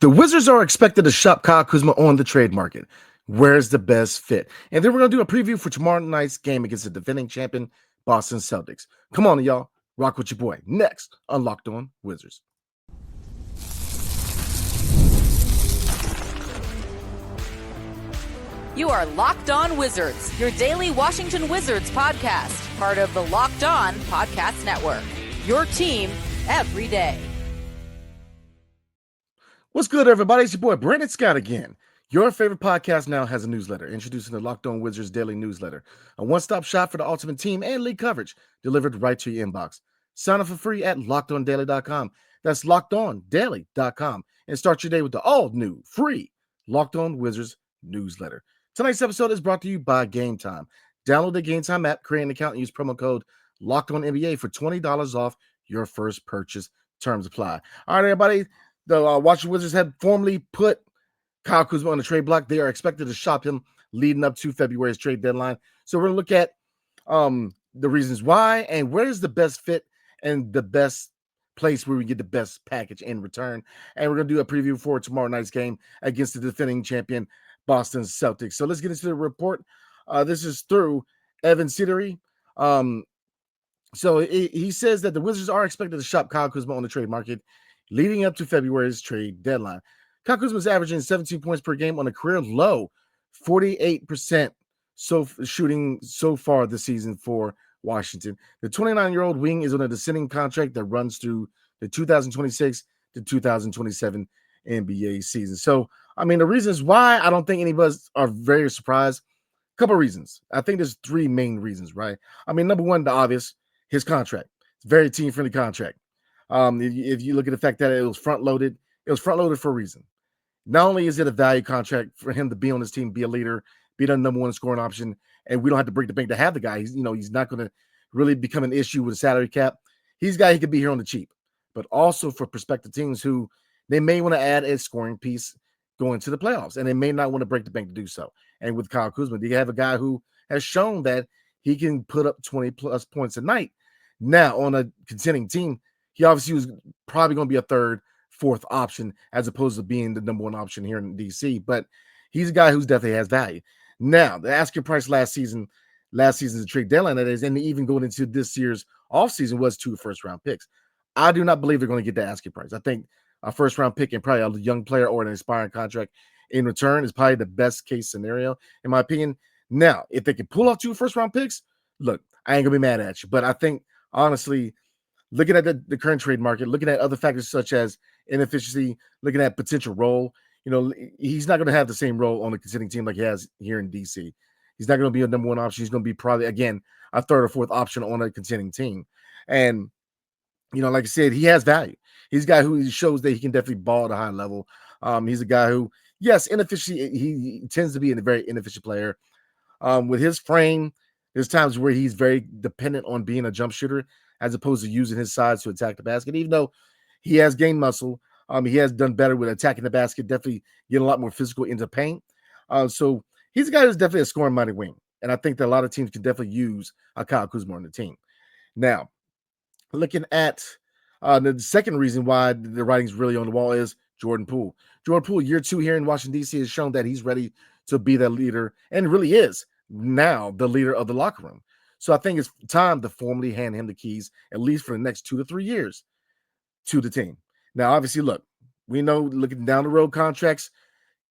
The Wizards are expected to shop Kyle Kuzma on the trade market. Where's the best fit? And then we're going to do a preview for tomorrow night's game against the defending champion Boston Celtics. Come on, y'all. Rock with your boy. Next on Locked On Wizards. You are Locked On Wizards, your daily Washington Wizards podcast, part of the Locked On Podcast Network. Your team every day. What's good, everybody? It's your boy, Brandon Scott again. Your favorite podcast now has a newsletter, introducing the Locked On Wizards daily newsletter, a one-stop shop for the ultimate team and league coverage delivered right to your inbox. Sign up for free at LockedOnDaily.com. That's LockedOnDaily.com. And start your day with the all-new, free Locked On Wizards newsletter. Tonight's episode is brought to you by Gametime. Download the Gametime app, create an account, and use promo code LOCKEDONNBA for $20 off your first purchase. Terms apply. All right, everybody. The Washington Wizards had formally put Kyle Kuzma on the trade block. They are expected to shop him leading up to February's trade deadline. So we're going to look at the reasons why and where is the best fit and the best place where we get the best package in return. And we're going to do a preview for tomorrow night's game against the defending champion Boston Celtics. So let's get into the report. This is through Evan Sidery. So he says that the Wizards are expected to shop Kyle Kuzma on the trade market leading up to February's trade deadline. Kyle Kuzma is averaging 17 points per game on a career low, 48% shooting so far this season for Washington. The 29-year-old wing is on a descending contract that runs through the 2026 to 2027 NBA season. So, I mean, the reasons why I don't think any of us are very surprised, a couple of reasons. I think there's three main reasons, right? I mean, number one, the obvious, his contract. It's a very team-friendly contract. If you look at the fact that it was front-loaded for a reason. Not only is it a value contract for him to be on his team, be a leader, be the number one scoring option, and we don't have to break the bank to have the guy. He's not going to really become an issue with the salary cap. He's a guy he could be here on the cheap, but also for prospective teams who they may want to add a scoring piece going to the playoffs, and they may not want to break the bank to do so. And with Kyle Kuzma, you have a guy who has shown that he can put up 20-plus points a night. Now, on a contending team, he obviously was probably going to be a third, fourth option as opposed to being the number one option here in DC. But he's a guy who definitely has value. Now, the asking price last season's trade deadline, that is, and even going into this year's offseason was 2 first-round picks. I do not believe they're going to get the asking price. I think a first-round pick and probably a young player or an expiring contract in return is probably the best-case scenario, in my opinion. Now, if they can pull off 2 first-round picks, look, I ain't going to be mad at you. But I think, honestly, looking at the current trade market, looking at other factors such as inefficiency, looking at potential role, he's not going to have the same role on a contending team like he has here in DC. He's not going to be a number one option. He's going to be probably, again, a third or fourth option on a contending team. And, like I said, he has value. He's a guy who shows that he can definitely ball at a high level. He's a guy who, yes, inefficient. He tends to be a very inefficient player. With his frame, there's times where he's very dependent on being a jump shooter as opposed to using his size to attack the basket. Even though he has gained muscle, he has done better with attacking the basket, definitely getting a lot more physical into paint. So he's a guy who's definitely a scoring-minded wing. And I think that a lot of teams can definitely use a Kyle Kuzma on the team. Now, looking at the second reason why the writing's really on the wall is Jordan Poole. Jordan Poole, year 2 here in Washington, D.C. has shown that he's ready to be that leader and really is now the leader of the locker room. So I think it's time to formally hand him the keys, at least for the next 2 to 3 years, to the team. Now, obviously, look, we know looking down the road contracts,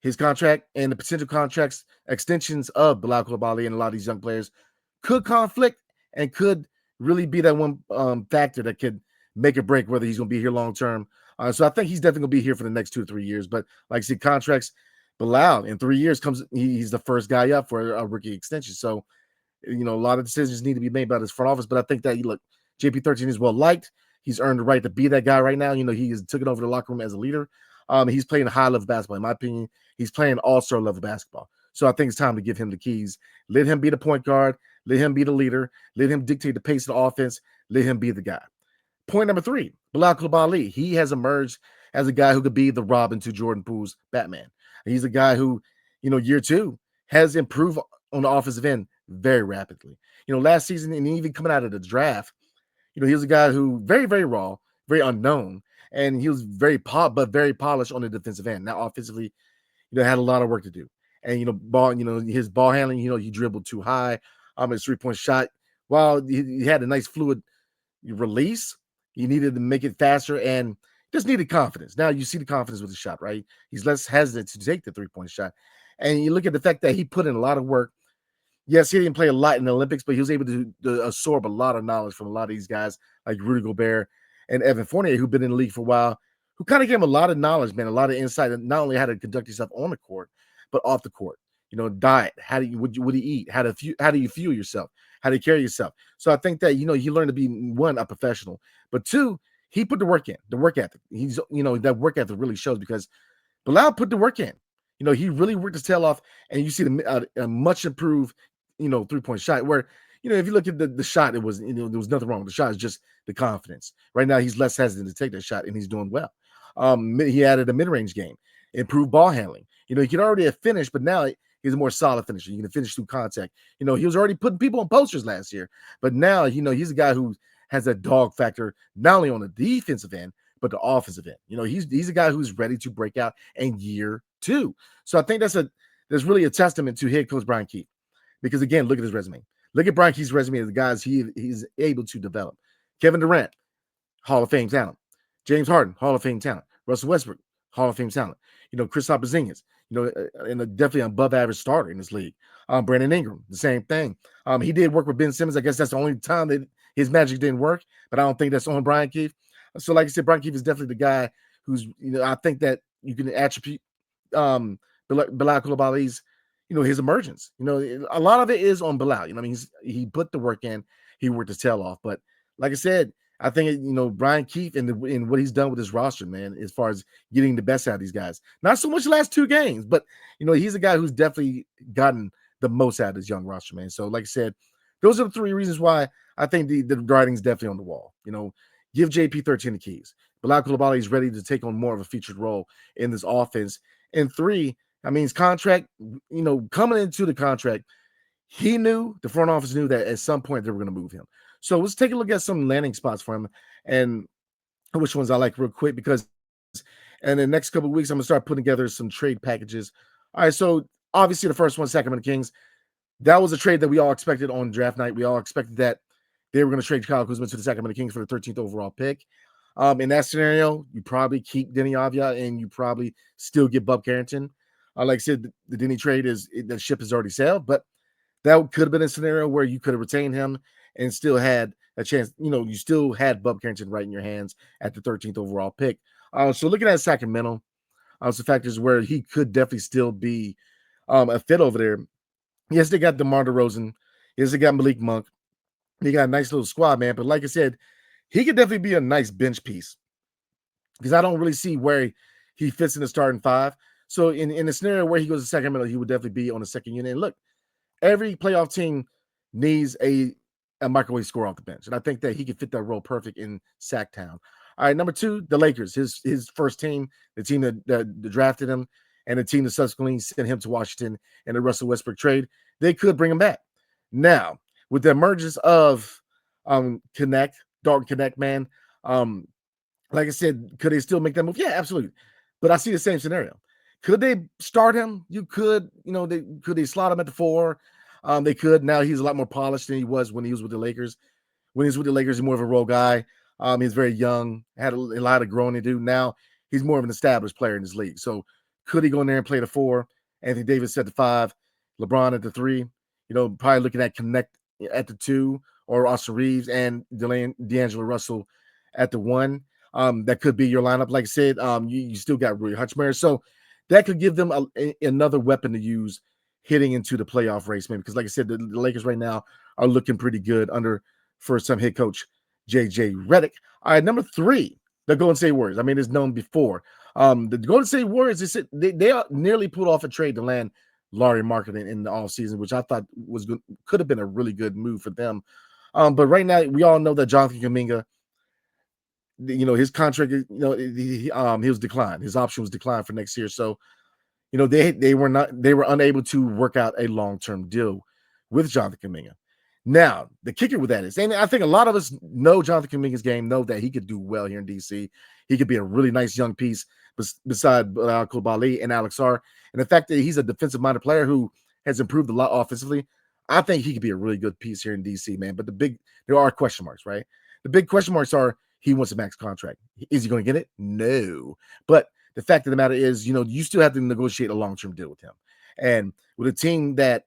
his contract and the potential contracts, extensions of Bilal Coulibaly and a lot of these young players could conflict and could really be that one factor that could make or break whether he's going to be here long term. So I think he's definitely going to be here for the next 2 to 3 years. But like I said, contracts, Bilal in 3 years he's the first guy up for a rookie extension. So, a lot of decisions need to be made by this front office. But I think that, JP13 is well liked. He's earned the right to be that guy right now. He has taken over the locker room as a leader. He's playing high-level basketball. In my opinion, he's playing all-star level basketball. So I think it's time to give him the keys. Let him be the point guard. Let him be the leader. Let him dictate the pace of the offense. Let him be the guy. Point number 3, Bilal Coulibaly. He has emerged as a guy who could be the Robin to Jordan Poole's Batman. He's a guy who, year 2 has improved on the offensive end very rapidly. Last season and even coming out of the draft, he was a guy who very, very raw, very unknown. and he was very polished on the defensive end. Now offensively, had a lot of work to do. And his ball handling, he dribbled too high. His 3-point shot, while he had a nice fluid release, he needed to make it faster and just needed confidence. Now you see the confidence with the shot, right? He's less hesitant to take the 3-point shot. And you look at the fact that he put in a lot of work. Yes, he didn't play a lot in the Olympics, but he was able to absorb a lot of knowledge from a lot of these guys like Rudy Gobert and Evan Fournier, who've been in the league for a while, who kind of gave him a lot of knowledge, man, a lot of insight, and not only how to conduct yourself on the court, but off the court. Diet. How do you eat? How do you fuel yourself? How do you carry yourself? So I think that he learned to be, one, a professional, but two, he put the work in, the work ethic. He's that work ethic really shows because Bilal put the work in. He really worked his tail off, and you see a much improved 3-point shot where, if you look at the shot, it was, there was nothing wrong with the shot. It's just the confidence. Right now, he's less hesitant to take that shot, and he's doing well. He added a mid-range game, improved ball handling. He could already have finished, but now he's a more solid finisher. You can finish through contact. He was already putting people on posters last year, but now, he's a guy who has a dog factor, not only on the defensive end, but the offensive end. He's a guy who's ready to break out in year 2. So I think that's really a testament to head coach Brian Keefe. Because again, look at his resume. Look at Brian Keefe's resume of the guys he's able to develop. Kevin Durant, Hall of Fame talent. James Harden, Hall of Fame talent. Russell Westbrook, Hall of Fame talent. Kristaps Porzingis, and definitely an above average starter in this league. Brandon Ingram, the same thing. He did work with Ben Simmons. I guess that's the only time that his magic didn't work, but I don't think that's on Brian Keefe. So like I said, Brian Keefe is definitely the guy who's, I think that you can attribute Bilal Coulibaly's his emergence. A lot of it is on Bilal. He put the work in, he worked his tail off. But like I said, I think Brian Keefe and what he's done with his roster, man, as far as getting the best out of these guys. Not so much the last 2 games, but he's a guy who's definitely gotten the most out of his young roster, man. So like I said, those are the 3 reasons why I think the writing's definitely on the wall. Give JP 13 the keys. Bilal Coulibaly is ready to take on more of a featured role in this offense. And 3, his contract, coming into the contract, the front office knew that at some point they were going to move him. So let's take a look at some landing spots for him and which ones I like real quick, because in the next couple of weeks, I'm going to start putting together some trade packages. All right, so obviously the first one, Sacramento Kings, that was a trade that we all expected on draft night. We all expected that they were going to trade Kyle Kuzma to the Sacramento Kings for the 13th overall pick. In that scenario, you probably keep Denny Avdia and you probably still get Bub Carrington. Like I said, the Denny trade the ship has already sailed, but that could have been a scenario where you could have retained him and still had a chance. You still had Bub Carrington right in your hands at the 13th overall pick. So looking at Sacramento, some factors where he could definitely still be a fit over there. Yes, they got DeMar DeRozan. Yes, they got Malik Monk. They got a nice little squad, man. But like I said, he could definitely be a nice bench piece because I don't really see where he fits in the starting 5. So in a scenario where he goes to Sacramento, he would definitely be on the second unit. And look, every playoff team needs a microwave scorer off the bench. And I think that he could fit that role perfect in Sacktown. All right, number 2, the Lakers, his first team, the team that drafted him, and the team that subsequently sent him to Washington in the Russell Westbrook trade. They could bring him back. Now, with the emergence of Dalton Connect, man, like I said, could they still make that move? Yeah, absolutely. But I see the same scenario. Could they start him? You could, could they slot him at the 4? They could. Now he's a lot more polished than he was when he was with the Lakers. When he was with the Lakers, he's more of a role guy. He's very young, had a lot of growing to do. Now he's more of an established player in this league. So could he go in there and play the 4? Anthony Davis at the 5, LeBron at the 3. Probably looking at Connect at the 2, or Austin Reeves and D'Angelo Russell at the 1. That could be your lineup. Like I said, you still got Rui Hachimura. So that could give them another weapon to use hitting into the playoff race, man. Because like I said, the Lakers right now are looking pretty good under first-time head coach J.J. Redick. All right, number 3, the Golden State Warriors. It's known before. The Golden State Warriors, they nearly pulled off a trade to land Lauri Markkanen in the offseason, which I thought could have been a really good move for them. But right now, we all know that Jonathan Kuminga, his contract, he was declined. His option was declined for next year. So, they were unable to work out a long-term deal with Jonathan Kuminga. Now, the kicker with that is, and I think a lot of us know Jonathan Kuminga's game, know that he could do well here in DC. He could be a really nice young piece beside Koulibaly and Alex R. And the fact that he's a defensive-minded player who has improved a lot offensively, I think he could be a really good piece here in DC, man. But there are question marks, right? The big question marks are he wants a max contract. Is he going to get it? No. But the fact of the matter is, you still have to negotiate a long-term deal with him. And with a team that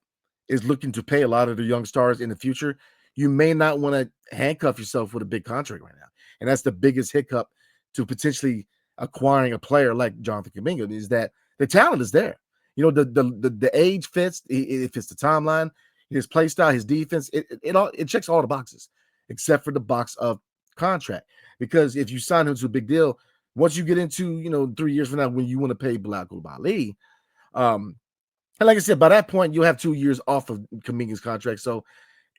is looking to pay a lot of the young stars in the future, you may not want to handcuff yourself with a big contract right now. And that's the biggest hiccup to potentially acquiring a player like Jonathan Kuminga, is that the talent is there. The age fits, it fits the timeline, his play style, his defense, it checks all the boxes except for the box of contract. Because if you sign him to a big deal, once you get into 3 years from now when you want to pay Bilal Koulibaly, and like I said, by that point, you'll have 2 years off of Kuminga's contract. So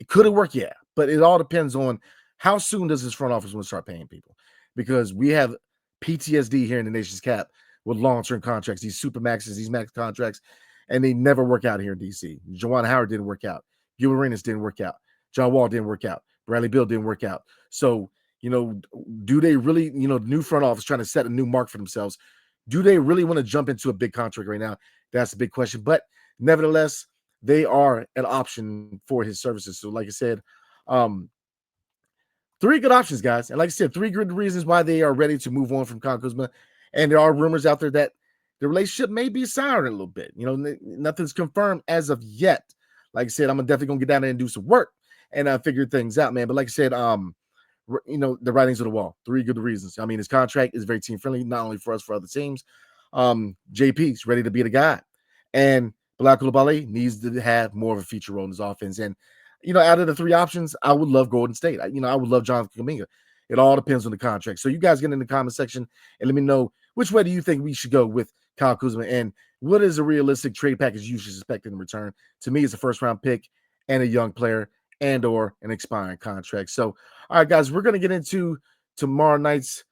could it work? Yeah. But it all depends on how soon does this front office want to start paying people? Because we have PTSD here in the nation's cap with long-term contracts, these super maxes, these max contracts, and they never work out here in DC. Juwan Howard didn't work out. Gil Arenas didn't work out. John Wall didn't work out. Bradley Beal didn't work out. So, do they really, the new front office trying to set a new mark for themselves, do they really want to jump into a big contract right now? That's a big question. But nevertheless, they are an option for his services. So like I said, 3 good options, guys. And like I said, 3 good reasons why they are ready to move on from Kyle Kuzma. And there are rumors out there that the relationship may be souring a little bit. Nothing's confirmed as of yet. Like I said, I'm definitely going to get down there and do some work and figure things out, man. But like I said, the writings on the wall. 3 good reasons. I mean, his contract is very team friendly, not only for us, for other teams. JP's ready to be the guy. And Bilal Koulibaly needs to have more of a feature role in his offense. And, out of the 3 options, I would love Golden State. I would love Jonathan Kuminga. It all depends on the contract. So you guys get in the comment section and let me know which way do you think we should go with Kyle Kuzma, and what is a realistic trade package you should expect in return? To me, it's a first-round pick and a young player and or an expiring contract. So, all right, guys, we're going to get into tomorrow night's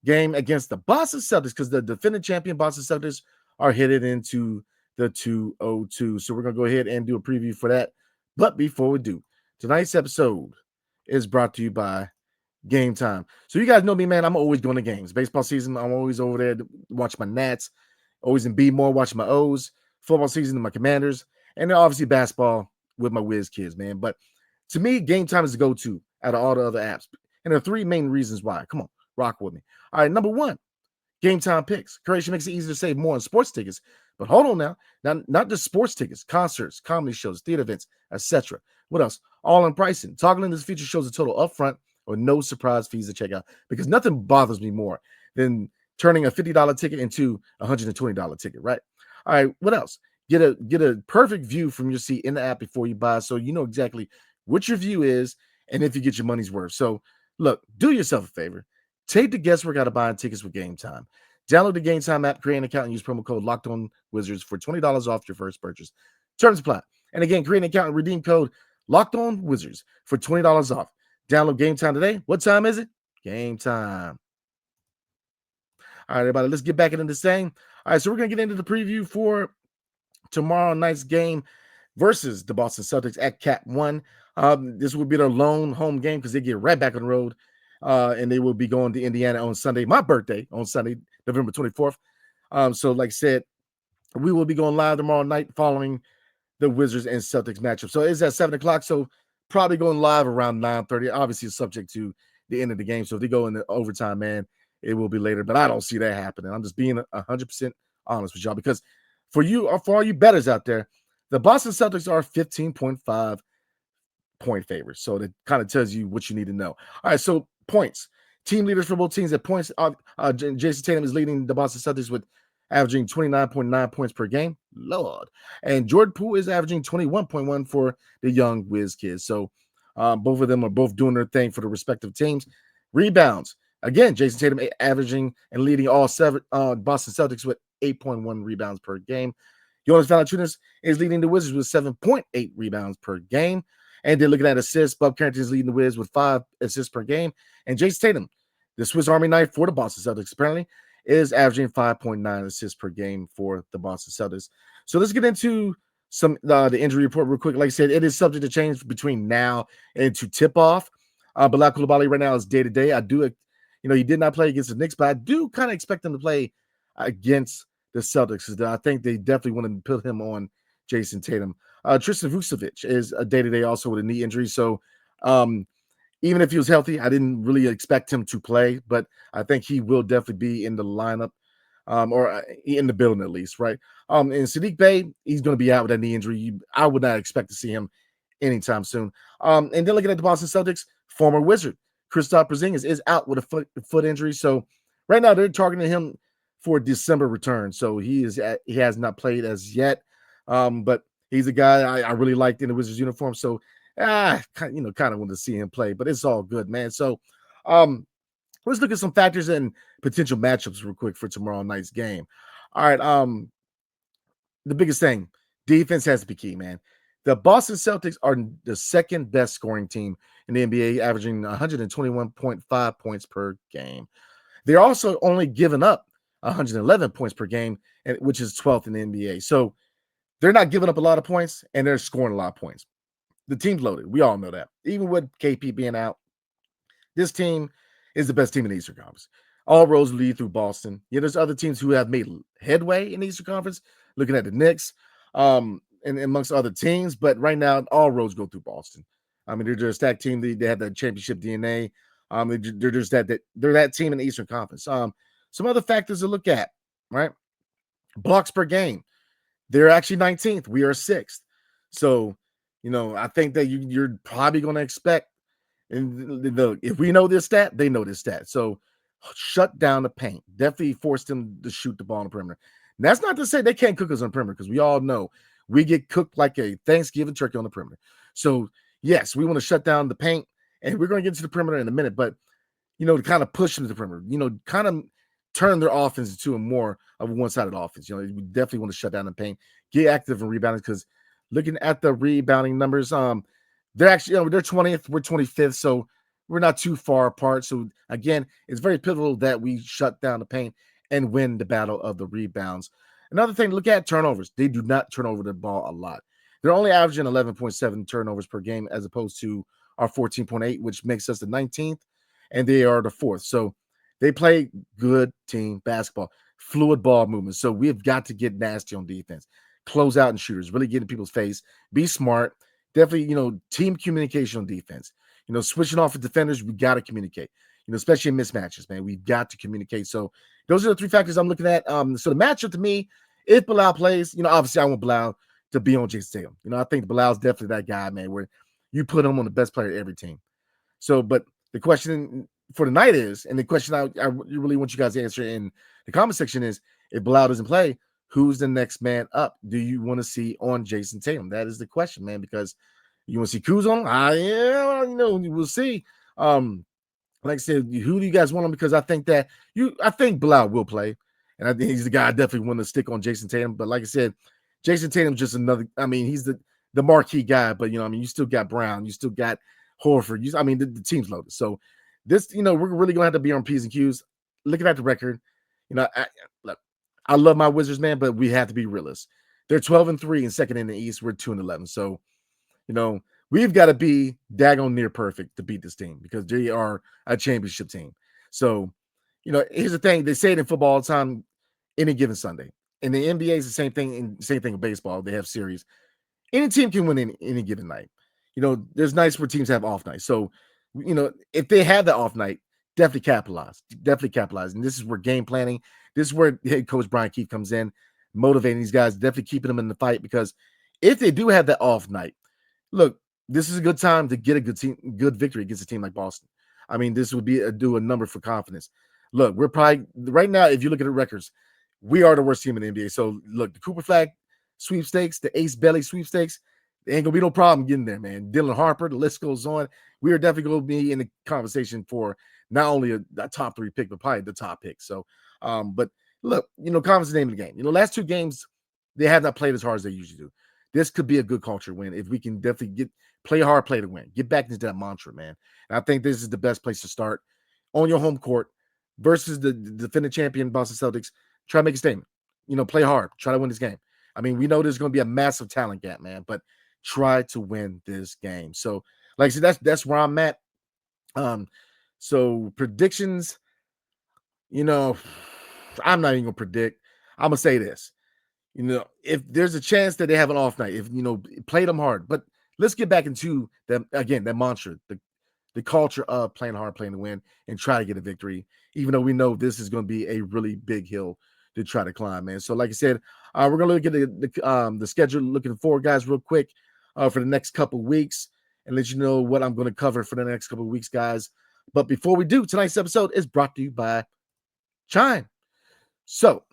game against the Boston Celtics because the defending champion Boston Celtics are headed into the 202. So we're going to go ahead and do a preview for that. But before we do, tonight's episode is brought to you by Gametime. So you guys know me, man. I'm always going to games. Baseball season, I'm always over there to watch my Nats. Always in B-more, watching my O's. Football season, my Commanders. And then obviously basketball with my Wiz kids, man. But to me, Gametime is the go-to out of all the other apps. And there are 3 main reasons why. Come on, rock with me. All right, number 1, Gametime picks. Creation makes it easy to save more on sports tickets. But hold on now. Not just sports tickets, concerts, comedy shows, theater events, etc. What else? All in pricing. Toggling this feature shows the total upfront or no surprise fees to check out, because nothing bothers me more than turning a $50 ticket into a $120 ticket, right? All right, what else? Get a perfect view from your seat in the app before you buy, so you know exactly what your view is and if you get your money's worth. So look, do yourself a favor. Take the guesswork out of buying tickets with Gametime. Download the Gametime app, create an account, and use promo code LOCKEDONWizards for $20 off your first purchase. Terms apply. And again, create an account and redeem code LOCKEDONWizards for $20 off. Download Gametime today. What time is it? Gametime. All right, everybody, let's get back into this thing. All right, so we're going to get into the preview for tomorrow night's game versus the Boston Celtics at Cat 1. This will be their lone home game because they get right back on the road, and they will be going to Indiana on Sunday, my birthday, on Sunday, November 24th. So like I said, we will be going live tomorrow night following the Wizards and Celtics matchup. So it's at 7 o'clock, so probably going live around 9:30. Obviously, it's subject to the end of the game. So if they go into overtime, man, it will be later. But I don't see that happening. I'm just being 100% honest with y'all, because for all you bettors out there, the Boston Celtics are 15.5 point favorites. So that kind of tells you what you need to know. All right, so points. Team leaders for both teams at points. Jason Tatum is leading the Boston Celtics with averaging 29.9 points per game. Lord. And Jordan Poole is averaging 21.1 for the young Wiz kids. So both of them are both doing their thing for the respective teams. Rebounds. Again, Jason Tatum averaging and leading all 7 Boston Celtics with 8.1 rebounds per game. Jonas Valanciunas is leading the Wizards with 7.8 rebounds per game. And then looking at assists, Bob Carrington is leading the Wiz with 5 assists per game. And Jason Tatum, the Swiss Army knife for the Boston Celtics, apparently, is averaging 5.9 assists per game for the Boston Celtics. So let's get into the injury report real quick. Like I said, it is subject to change between now and to tip off. Bilal Coulibaly right now is day to day. I do, he did not play against the Knicks, but I do kind of expect him to play against the Celtics. I think they definitely want to put him on Jason Tatum. Tristan Vucevic is a day to day also with a knee injury. So even if he was healthy, I didn't really expect him to play, but I think he will definitely be in the lineup. Or in the building at least, right? And Sadiq Bey, he's going to be out with that knee injury. I would not expect to see him anytime soon. And then looking at the Boston Celtics, former Wizard Kristaps Porzingis is out with a foot injury. So right now they're targeting him for December return. So he has not played as yet, but he's a guy I really liked in the Wizards uniform. So kind of wanted to see him play, but it's all good, man. So let's look at some factors and potential matchups real quick for tomorrow night's game. All right. The biggest thing, defense has to be key, man. The Boston Celtics are the second best scoring team in the NBA, averaging 121.5 points per game. They're also only giving up 111 points per game, which is 12th in the NBA. So they're not giving up a lot of points, and they're scoring a lot of points. The team's loaded. We all know that. Even with KP being out, this team is the best team in the Eastern Conference. All roads lead through Boston. Yeah, there's other teams who have made headway in the Eastern Conference, looking at the Knicks, and amongst other teams. But right now, all roads go through Boston. I mean, they're just that team. They have that championship DNA. They're just they're that team in the Eastern Conference. Some other factors to look at, right? Blocks per game. They're actually 19th. We are 6th. So, I think that you're probably going to expect. And if we know this stat, they know this stat. So shut down the paint. Definitely force them to shoot the ball on the perimeter. And that's not to say they can't cook us on the perimeter, because we all know we get cooked like a Thanksgiving turkey on the perimeter. So, yes, we want to shut down the paint, and we're going to get to the perimeter in a minute. But, to kind of push them to the perimeter, kind of turn their offense into a more of a one-sided offense. We definitely want to shut down the paint, get active and rebounding, because looking at the rebounding numbers, they're actually, they're 20th, we're 25th, so we're not too far apart. So again, it's very pivotal that we shut down the paint and win the battle of the rebounds. Another thing, look at turnovers. They do not turn over the ball a lot. They're only averaging 11.7 turnovers per game, as opposed to our 14.8, which makes us the 19th, and they are the 4th. So they play good team basketball, fluid ball movement. So we've got to get nasty on defense, close out and shooters, really get in people's face, be smart. Definitely, team communication on defense. Switching off with defenders, we got to communicate. Especially in mismatches, man. We've got to communicate. So those are the 3 factors I'm looking at. So the matchup to me, if Bilal plays, obviously I want Bilal to be on Jason Tatum. I think Bilal's definitely that guy, man, where you put him on the best player of every team. So, but the question for tonight is, and the question I really want you guys to answer in the comment section is, if Bilal doesn't play, who's the next man up? Do you want to see on Jason Tatum? That is the question, man, because you want to see Kuz on him? We'll see. Like I said, who do you guys want on? Because I think Bilal will play, and I think he's the guy I definitely want to stick on Jason Tatum. But like I said, Jason Tatum's just another. I mean, he's the marquee guy, but you still got Brown, you still got Horford. The team's loaded. So this, we're really gonna have to be on P's and Q's. Looking at the record, look. I love my Wizards, man, but we have to be realists. They're 12-3 and second in the East. We're 2-11. So, we've got to be daggone near perfect to beat this team, because they are a championship team. So, here's the thing. They say it in football all the time, any given Sunday. In the NBA, it's the same thing. And same thing in baseball. They have series. Any team can win any given night. There's nights where teams have off nights. So, if they have the off night, definitely capitalize. And this is where game planning, this is where head coach Brian Keefe comes in, motivating these guys, definitely keeping them in the fight, because if they do have that off night, look, this is a good time to get a good victory against a team like Boston. I mean, this would do a number for confidence. Look, we're probably right now, if you look at the records, we are the worst team in the NBA. So look, the Cooper Flag sweepstakes, the Ace Belly sweepstakes, there ain't gonna be no problem getting there, man. Dylan Harper, the list goes on. We are definitely going to be in the conversation for not only a top 3 pick, but probably the top pick. So, but look, confidence is the name of the game. Last 2 games, they have not played as hard as they usually do. This could be a good culture win if we can definitely play hard, play to win. Get back into that mantra, man. And I think this is the best place to start on your home court versus the defending champion Boston Celtics. Try to make a statement. Play hard. Try to win this game. I mean, we know there's going to be a massive talent gap, man, but try to win this game. So, like I said, that's where I'm at. So predictions, I'm not even gonna predict. I'm gonna say this. If there's a chance that they have an off night, if play them hard. But let's get back into them again, that mantra, the culture of playing hard, playing to win, and try to get a victory, even though we know this is going to be a really big hill to try to climb, man. So, like I said, we're going to look at the schedule, looking forward, guys, real quick for the next couple weeks, and let you know what I'm going to cover for the next couple of weeks, guys. But before we do, tonight's episode is brought to you by Chime. So,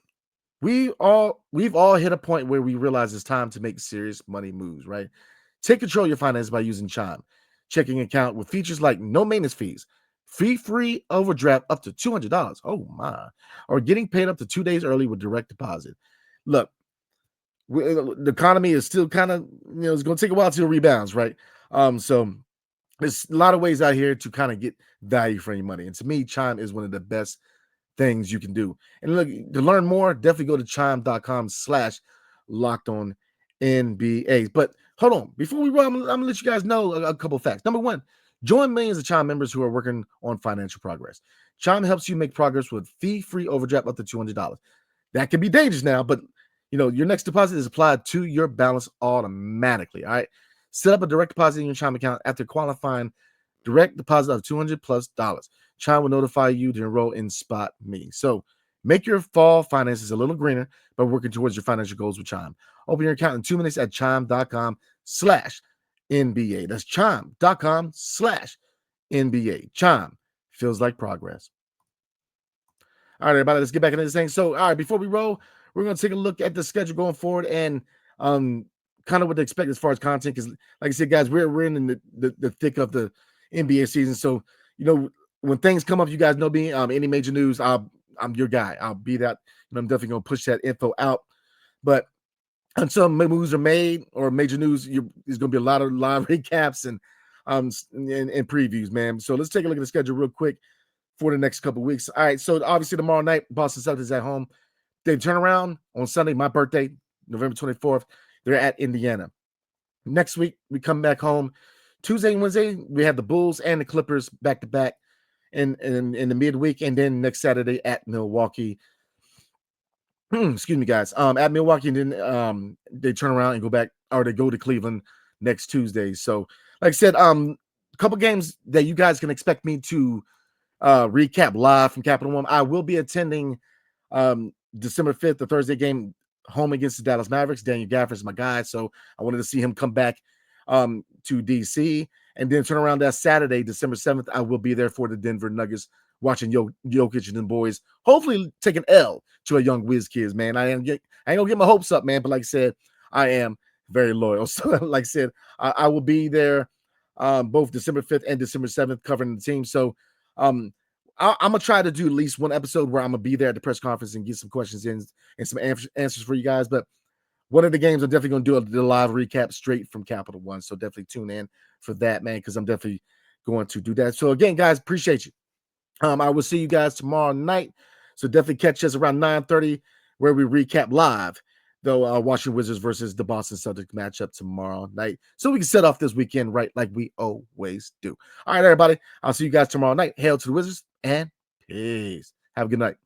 we've all hit a point where we realize it's time to make serious money moves, right? Take control of your finances by using Chime checking account with features like no maintenance fees, fee-free overdraft up to $200. Oh my! Or getting paid up to 2 days early with direct deposit. Look, the economy is still kind of, it's going to take a while till it rebounds, right? So there's a lot of ways out here to kind of get value for your money, and to me, Chime is one of the best things you can do. And look, to learn more, definitely go to chime.com/lockedonnba. But hold on, before we run, I'm gonna let you guys know a couple of facts. Number one, join millions of Chime members who are working on financial progress. Chime helps you make progress with fee-free overdraft up to $200. That can be dangerous now, but your next deposit is applied to your balance automatically. All right, set up a direct deposit in your Chime account after qualifying direct deposit of $200+. Chime will notify you to enroll in Spot Me. So make your fall finances a little greener by working towards your financial goals with Chime. Open your account in 2 minutes at chime.com/NBA. That's chime.com/NBA. Chime feels like progress. All right, everybody, let's get back into this thing. So, all right, before we roll, we're going to take a look at the schedule going forward and kind of what to expect as far as content. Because, like I said, guys, we're in the thick of the NBA season. So, when things come up, you guys know me. Any major news, I'm your guy. I'll be that. I'm definitely going to push that info out. But until moves are made or major news, there's going to be a lot of live recaps and previews, man. So let's take a look at the schedule real quick for the next couple of weeks. All right, so obviously tomorrow night, Boston Celtics at home. They turn around on Sunday, my birthday, November 24th. They're at Indiana. Next week, we come back home. Tuesday and Wednesday, we have the Bulls and the Clippers back-to-back in the midweek, and then next Saturday at Milwaukee. Excuse me, guys. At Milwaukee, and then they turn around and go back, or they go to Cleveland next Tuesday. So, like I said, a couple games that you guys can expect me to recap live from Capital One. I will be attending December 5th, the Thursday game, home against the Dallas Mavericks. Daniel Gafford is my guy, so I wanted to see him come back to DC, and then turn around that Saturday, December 7th. I will be there for the Denver Nuggets, watching Jokic and the boys hopefully take an L to a young Wiz kids, man. I ain't gonna get my hopes up, man, but like I said, I am very loyal. So like I said, I will be there both December 5th and December 7th covering the team. So I'm gonna try to do at least one episode where I'm gonna be there at the press conference and get some questions in and some answers for you guys. But one of the games I'm definitely gonna do a live recap straight from Capital One. So definitely tune in for that, man, because I'm definitely going to do that. So again, guys, appreciate you. I will see you guys tomorrow night. So definitely catch us around 9:30 where we recap live the Washington Wizards versus the Boston Celtics matchup tomorrow night. So we can set off this weekend right like we always do. All right, everybody. I'll see you guys tomorrow night. Hail to the Wizards and peace. Have a good night.